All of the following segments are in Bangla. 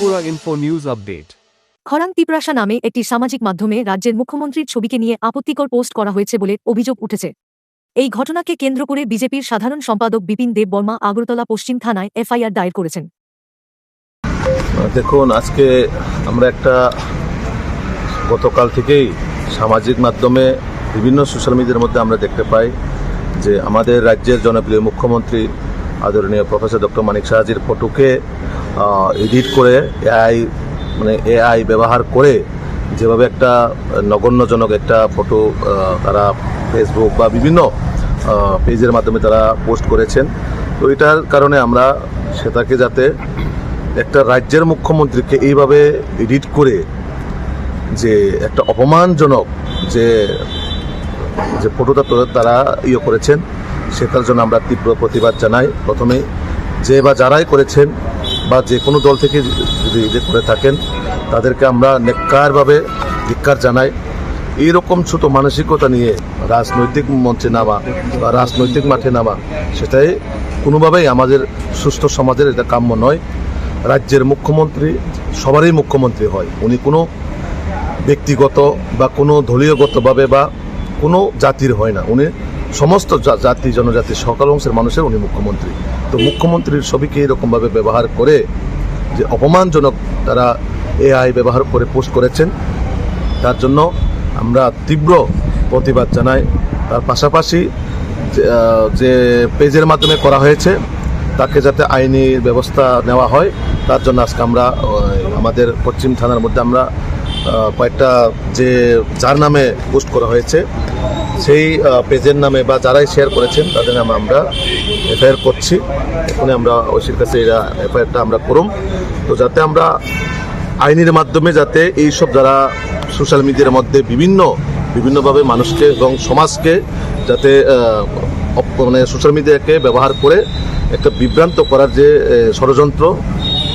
Tripura info news update. Kharang Tiprasa নামে একটি সামাজিক মাধ্যমে রাজ্যের মুখ্যমন্ত্রীর ছবিকে নিয়ে আপত্তিকর পোস্ট করা হয়েছে বলে অভিযোগ উঠেছে। এই ঘটনাকে কেন্দ্র করে বিজেপির সাধারণ সম্পাদক বিপিন দেব বর্মা আগরতলা পশ্চিম থানায় এফআইআর দায়ের করেছেন। দেখুন, আজকে আমরা গতকাল থেকেই সামাজিক মাধ্যমে বিভিন্ন সোশ্যাল মিডিয়ার মধ্যে আমরা দেখতে পাই যে আমাদের রাজ্যের জনপ্রিয় মুখ্যমন্ত্রী আদরণীয় প্রফেসর ডক্টর মানিক সাহাজির ফটোকে এডিট করে এআই ব্যবহার করে যেভাবে একটা নগণ্যজনক একটা ফটো তারা ফেসবুক বা বিভিন্ন পেজের মাধ্যমে তারা পোস্ট করেছেন। তো এটার কারণে আমরা সেটাকে যাতে একটা রাজ্যের মুখ্যমন্ত্রীকে এইভাবে এডিট করে যে একটা অপমানজনক যে ফটোটা তারা করেছেন, সেটার জন্য আমরা তীব্র প্রতিবাদ জানাই। প্রথমে যে বা যারাই করেছেন বা যে কোনো দল থেকে যদি করে থাকেন তাদেরকে আমরা নেককারভাবে ধিক্কার জানাই। এইরকম ছোট মানসিকতা নিয়ে রাজনৈতিক মঞ্চে নামা বা রাজনৈতিক মাঠে নামা সেটাই কোনোভাবেই আমাদের সুস্থ সমাজের এটা কাম্য নয়। রাজ্যের মুখ্যমন্ত্রী সবারই মুখ্যমন্ত্রী হয়, উনি কোনো ব্যক্তিগত বা কোনো দলীয়গতভাবে বা কোনো জাতির হয় না, উনি সমস্ত জাতি জনজাতি সকল অংশের মানুষের উনি মুখ্যমন্ত্রী। তো মুখ্যমন্ত্রীর ছবিকে এরকমভাবে ব্যবহার করে যে অপমানজনক তারা এআই ব্যবহার করে পোস্ট করেছেন, তার জন্য আমরা তীব্র প্রতিবাদ জানাই। তার পাশাপাশি যে পেজের মাধ্যমে করা হয়েছে তাকে যাতে আইনি ব্যবস্থা নেওয়া হয়, তার জন্য আজকে আমরা আমাদের পশ্চিম থানার মধ্যে আমরা কয়েকটা যার নামে পোস্ট করা হয়েছে সেই পেজের নামে বা যারাই শেয়ার করেছেন তাদের নামে আমরা এফআইআর করছি। এখানে আমরা ওসির কাছে এফআইআরটা আমরা করুম, তো যাতে আমরা আইনের মাধ্যমে যাতে এইসব যারা সোশ্যাল মিডিয়ার মধ্যে বিভিন্নভাবে মানুষকে এবং সমাজকে যাতে সোশ্যাল মিডিয়াকে ব্যবহার করে একটা বিভ্রান্ত করার যে ষড়যন্ত্র,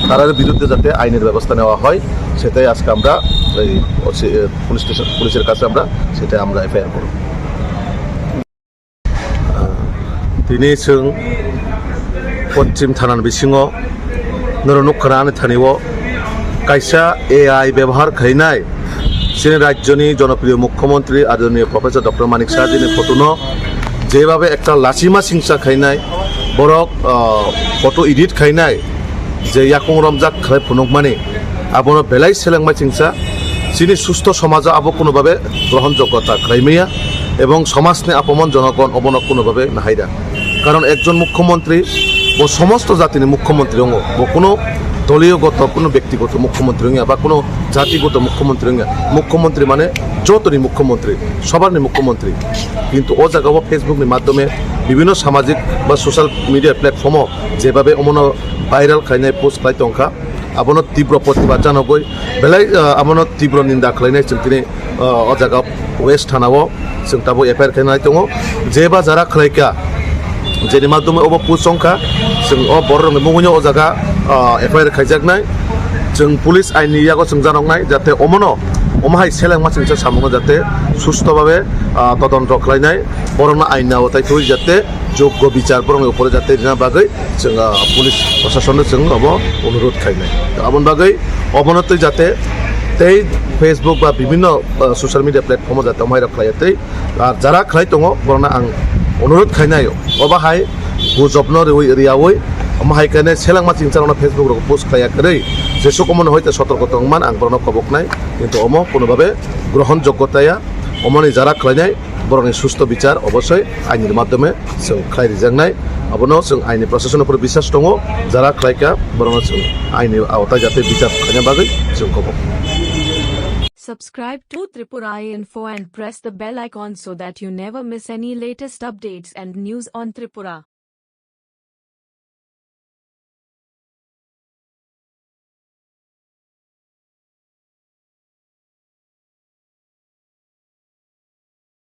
তার বিরুদ্ধে যাতে আইনের ব্যবস্থা নেওয়া হয়, সেটাই আজকে আমরা এই পুলিশের কাছে সেটাই আমরা এফআইআর করব। दिनै जों पश्चिम थानानि बिथिङाव नरनुखरानि थानायाव कायसा एआई व्यवहार खालामनाय जोंनि राज्यनि जनप्रिय मुख्यमंत्री आदरणीय प्रफेसर डक्टर मानिक साहाजिनि फट'नो जेभाবে একটা লাচিমা হিংসা খাইনাय বরক ফটো এডিট খাইনাय যে ইয়াকুং রমজাক খাই ফুনুকমানি আবনো বেলাই সেলেংমাই হিংসা যিনি সুস্থ সমাজে আবো কোনোভাবে গ্রহণযোগ্যতা খাইমিয়া এবং সমাজনি আপমন জনগণ অবনক কোনোভাবে নাহাইরা। কারণ একজন মুখ্যমন্ত্রী ও সমস্ত জাতির মুখ্যমন্ত্রী ও কোনো দলীয়গত কোনো ব্যক্তিগত মুখ্যমন্ত্রী বা কোনো জাতিগত মুখ্যমন্ত্রী মানে যতনি মুখ্যমন্ত্রী সবারই মুখ্যমন্ত্রী। কিন্তু ও জায়গাও ফেসবুকনি মাধ্যমে বিভিন্ন সামাজিক বা সোশ্যাল মিডিয়া প্ল্যাটফর্মও যেভাবে অমন ভাইরাল খাইনাय পোস্ট খাই তংখা আবনো তীব্র প্রতিবাদ জানাবই বেলাই আবনো তীব্র নিন্দা খাইनाय जों दिनै ও জায়গা ওয়েস্ট থানাও जों दाबो एफआइआर खालामनाय दङ। जे बा जारा खालायका जेनि माध्यमे अब पोस्ट संखा जों बर मुंगुनि ओ जायगा एफआइआर खायजाकनाय जों पुलिस आइननि यागो जों जानांनाय जाते अमहाय सेलेंमा जों सामुनो जाते सुस्थभावे तदन्त खालायनाय बरना आइननि आवताय थुइ जाते योग्य बिचार बरंनि उपरे जाते दिना बागै जों पुलिस प्रशासननो जों अब अनुरोध खालायनाय आबन बागै अबनतै जाते तै फेसबुक बा বিভিন্ন सोशल मिडिया प्लेटफर्मआव जाते अमायरा खालायतै आर जारा खालाय दङ बरना आं अनुरोध खालायनाय अबाहाय गुजबनो रियावै अमाहाय खायनाय सेलांमा चिंचारना फेसबुक पोस्ट खालायाखै जेसो कमन हयते सतर्क दंमान आं बरना खबकनाय কিন্তু अमो কোনোভাবে গ্রহণযোগ্যতাया अमनि जारा खालायनाय बरनि सुस्थ बिचार अवश्य आइननि माध्यमे जों खालायजानाय अबनो जों आइननि प्रशासननि उपर বিশ্বাস दङ। जारा खालायका बरना जों आइननि आवताय जाते बिचार खालायनाय बागै जों खबर। Subscribe to Tripura Info and press the bell icon so that you never miss any latest updates and news on Tripura.